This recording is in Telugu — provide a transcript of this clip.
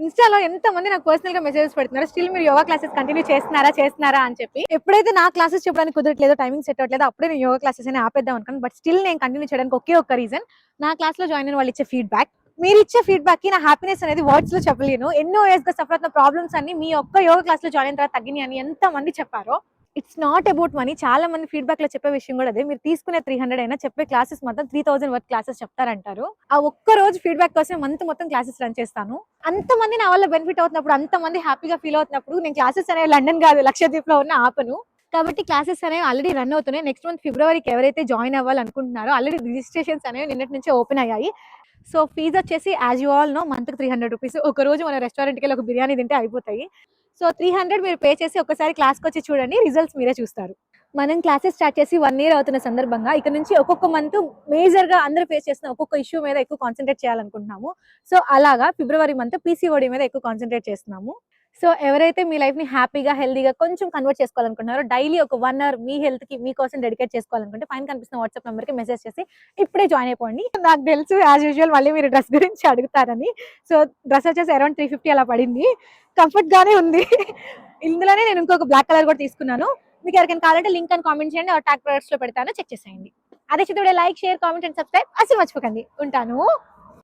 ఇన్‌స్టాలో ఎంతమంది నాకు పర్సనల్‌గా మెసేజెస్ పెడుతున్నారు. స్టిల్ మీరు యోగా క్లాసెస్ కంటిన్యూ చేస్తున్నారా అని చెప్పి. ఎప్పుడైతే నా క్లాసెస్ చెప్పడానికి కుదరట్లేదో, టైమింగ్ సెట్ అవ్వట్లేదో అప్పుడే నేను యోగా క్లాసెస్ అని ఆపేద్దాం అనుకున్నాను. బట్ స్టిల్ నేను కంటిన్యూ చేయడానికి ఒకే ఒక్క రీజన్, నా క్లాస్‌లో జాయిన్ అయిన వాళ్ళు ఇచ్చే ఫీడ్‌బ్యాక్. మీరిచ్చే ఫీడ్‌బ్యాక్‌కి నా హ్యాపీనెస్ అనేది వర్డ్స్‌లో చెప్పలేను. ఎన్నో ఇయర్స్‌గా సఫర్ అవుతున్న ప్రాబ్లమ్స్ అన్నీ మీ ఒక్క యోగా క్లాస్‌లో జాయిన్ అయిన తర్వాత తగ్గినాయి అని ఎంతమంది చెప్పారో. It's not about money. చాలా మంది ఫీడ్‌బ్యాక్‌లో చెప్పే విషయం కూడా అదే. మీరు తీసుకునే 300 అయినా చెప్పే క్లాసెస్ మాత్రం 3000 వర్త్ క్లాసెస్ చెప్తారంటారు. ఆ ఒక్క రోజు ఫీడ్‌బ్యాక్ కోసం మంత్ మొత్తం క్లాసెస్ రన్ చేస్తాను. అంతమంది నా వల్ల బెనిఫిట్ అవుతున్నప్పుడు, అంతమంది హ్యాపీగా ఫీల్ అవుతున్నప్పుడు నేను క్లాసెస్ అనేవి లండన్ కాదు లక్షద్వీప్‌లో ఉన్న ఆపను. కాబట్టి క్లాసెస్ అనేవి ఆల్రెడీ రన్ అవుతున్నాయి. నెక్స్ట్ మంత్ ఫిబ్రవరికి ఎవరైతే జాయిన్ అవ్వాలనుకుంటున్నారో ఆల్రెడీ రిజిస్ట్రేషన్స్ అనేవి నిన్నటి నుంచే ఓపెన్ అయ్యాయి. సో ఫీజ్ వచ్చేసి యాజ్ యూ ఆల్ నో మంత్‌కి 300 రూపీస్. ఒక రోజు మన రెస్టారెంట్‌కి వెళ్ళి ఒక బిర్యానీ తింటే అయిపోతాయి. సో 300 మీరు పే చేసి ఒకసారి క్లాస్‌కి వచ్చి చూడండి. రిజల్ట్స్ మీరే చూస్తారు. మనం క్లాసెస్ స్టార్ట్ చేసి 1 ఇయర్ అవుతున్న సందర్భంగా ఇక నుంచి ఒక్కొక్క మంత్ మేజర్‌గా అందరూ ఫేస్ చేస్తున్న ఒక్కొక్క ఇష్యూ మీద ఎక్కువ కాన్సంట్రేట్ చేయాలనుకుంటున్నాము. సో అలాగా ఫిబ్రవరి మంత్ పీసీఓడీ మీద ఎక్కువ కాన్సంట్రేట్ చేస్తున్నాము. సో ఎవరైతే మీ లైఫ్‌ని హ్యాపీగా, హెల్తీగా కొంచెం కన్వర్ట్ చేసుకోవాలనుకుంటున్నారో డైలీ ఒక 1 అవర్ మీ హెల్త్‌కి మీకోసం డెడికేట్ చేసుకోవాలనుకుంటే పైన కనిపిస్తున్న వాట్సాప్ నంబర్‌కి మెసేజ్ చేసి ఇప్పుడే జాయిన్ అయిపోండి. నాకు తెలుసు యాజ్ యూజువల్ మళ్ళీ మీరు డ్రెస్ గురించి అడుగుతారని. సో డ్రెస్ వచ్చేసి అరౌండ్ 350 అలా పడింది. కంఫర్ట్ గానే ఉంది. ఇందులోనే నేను ఇంకొక బ్లాక్ కలర్ కూడా తీసుకున్నాను. మీకు ఎవరికైనా కావాలంటే లింక్ అని కామెంట్ చేయండి. ట్యాగ్ ప్రొడక్ట్స్‌లో పెడతాను చెక్ చేసేయండి. అదే చిత్తుడే like, share, comment and subscribe అసలు మర్చిపోకండి. ఉంటాను.